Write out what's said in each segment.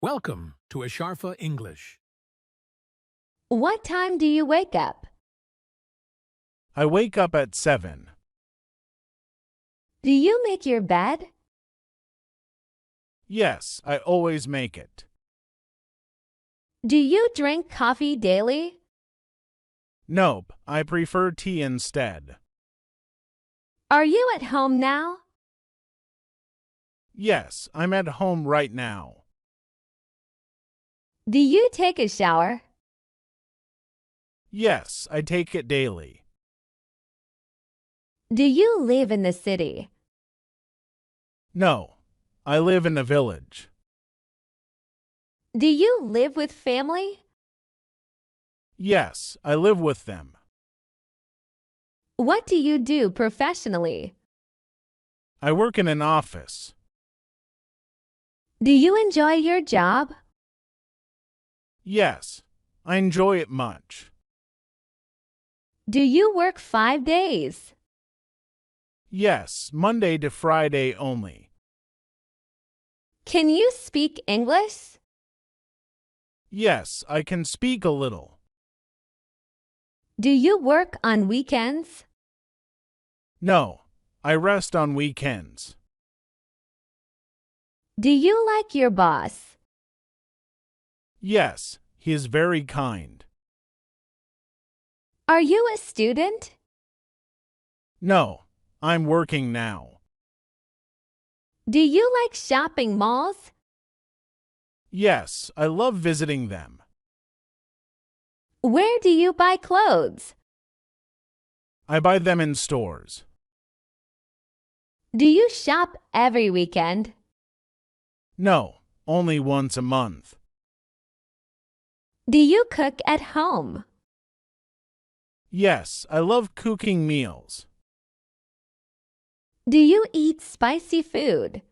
Welcome to Asharfa English. What time do you wake up? I wake up at 7. Do you make your bed? Yes, I always make it. Do you drink coffee daily? Nope, I prefer tea instead. Are you at home now? Yes, I'm at home right now. Do you take a shower? Yes, I take it daily. Do you live in the city? No, I live in a village. Do you live with family? Yes, I live with them. What do you do professionally? I work in an office. Do you enjoy your job? Yes, I enjoy it much. Do you work 5 days? Yes, Monday to Friday only. Can you speak English? Yes, I can speak a little. Do you work on weekends? No, I rest on weekends. Do you like your boss? Yes, he is very kind. Are you a student? No, I'm working now. Do you like shopping malls? Yes, I love visiting them. Where do you buy clothes? I buy them in stores. Do you shop every weekend? No, only once a month. Do you cook at home? Yes, I love cooking meals. Do you eat spicy food?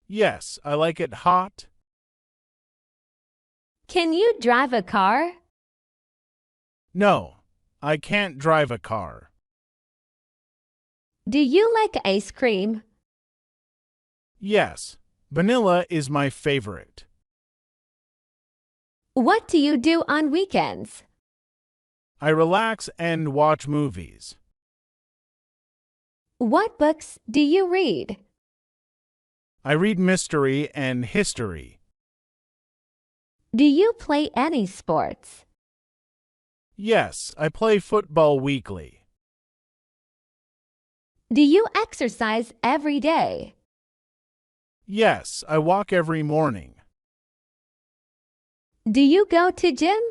Yes, I like it hot. Can you drive a car? No, I can't drive a car. Do you like ice cream? Yes, vanilla is my favorite. What do you do on weekends? I relax and watch movies. What books do you read? I read mystery and history. Do you play any sports? Yes, I play football weekly. Do you exercise every day? Yes, I walk every morning. Do you go to gym?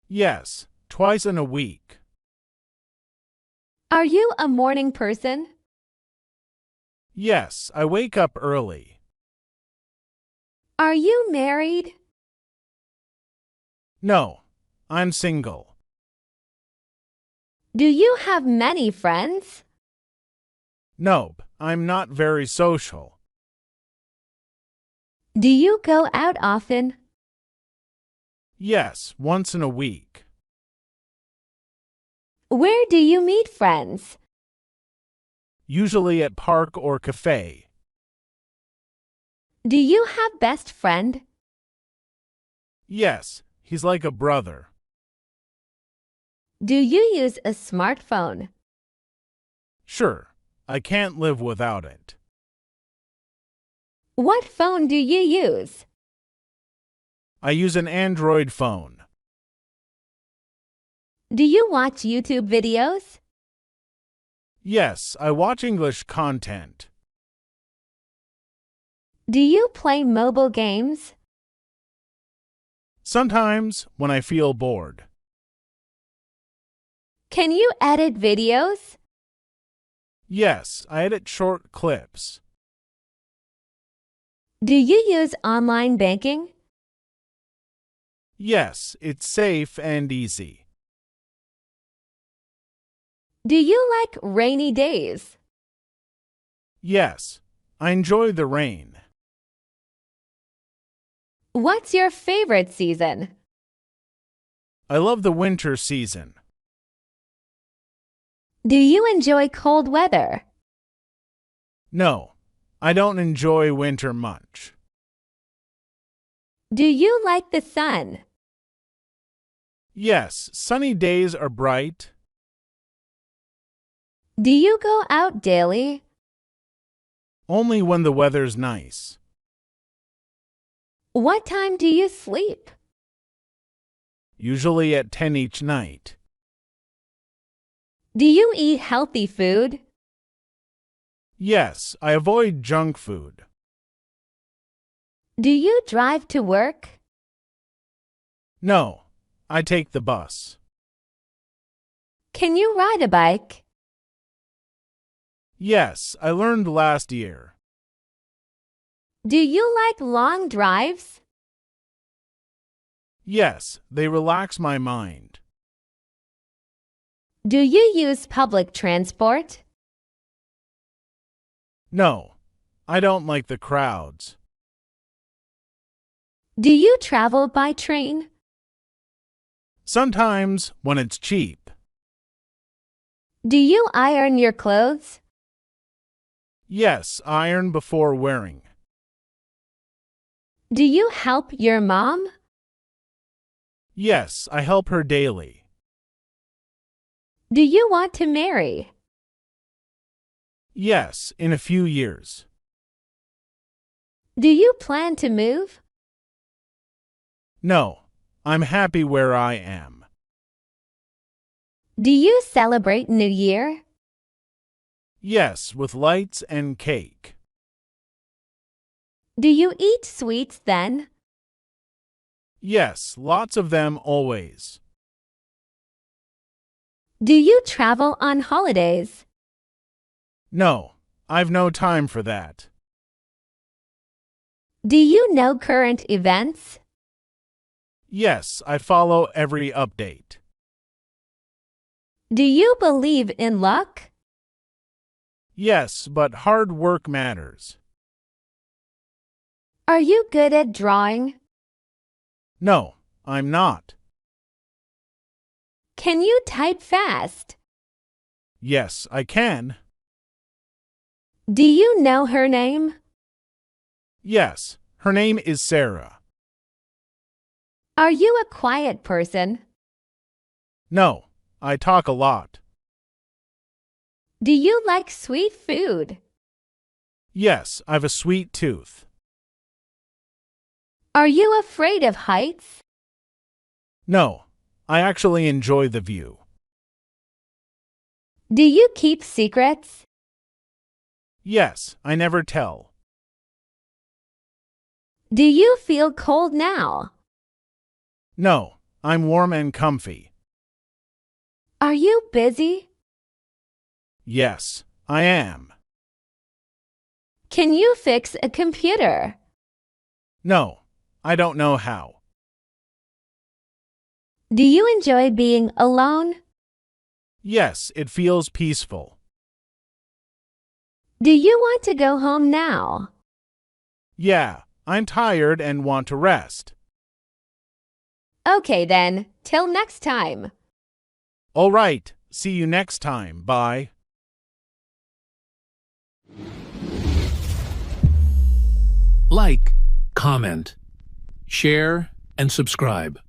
Yes, twice in a week. Are you a morning person? Yes, I wake up early. Are you married? No, I'm single. Do you have many friends? Nope, I'm not very social. Do you go out often? Yes, once in a week. Where do you meet friends? Usually at park or cafe. Do you have best friend? Yes, he's like a brother. Do you use a smartphone? Sure, I can't live without it. What phone do you use? I use an Android phone. Do you watch YouTube videos? Yes, I watch English content. Do you play mobile games? Sometimes when I feel bored. Can you edit videos? Yes, I edit short clips. Do you use online banking? Yes, it's safe and easy. Do you like rainy days? Yes, I enjoy the rain. What's your favorite season? I love the winter season. Do you enjoy cold weather? No, I don't enjoy winter much. Do you like the sun? Yes, sunny days are bright. Do you go out daily? Only when the weather's nice. What time do you sleep? Usually at 10 each night. Do you eat healthy food? Yes, I avoid junk food. Do you drive to work? No, I take the bus. Can you ride a bike? Yes, I learned last year. Do you like long drives? Yes, they relax my mind. Do you use public transport? No, I don't like the crowds. Do you travel by train? Sometimes when it's cheap. Do you iron your clothes? Yes, iron before wearing. Do you help your mom? Yes, I help her daily. Do you want to marry? Yes, in a few years. Do you plan to move? No, I'm happy where I am. Do you celebrate New Year? Yes, with lights and cake. Do you eat sweets then? Yes, lots of them always. Do you travel on holidays? No, I've no time for that. Do you know current events? Yes, I follow every update. Do you believe in luck? Yes, but hard work matters. Are you good at drawing? No, I'm not. Can you type fast? Yes, I can. Do you know her name? Yes, her name is Sarah. Are you a quiet person? No, I talk a lot. Do you like sweet food? Yes, I've a sweet tooth. Are you afraid of heights? No, I actually enjoy the view. Do you keep secrets? Yes, I never tell. Do you feel cold now? No, I'm warm and comfy. Are you busy? Yes, I am. Can you fix a computer? No, I don't know how. Do you enjoy being alone? Yes, it feels peaceful. Do you want to go home now? Yeah, I'm tired and want to rest. Okay then, till next time. All right, see you next time. Bye. Like, comment, share, and subscribe.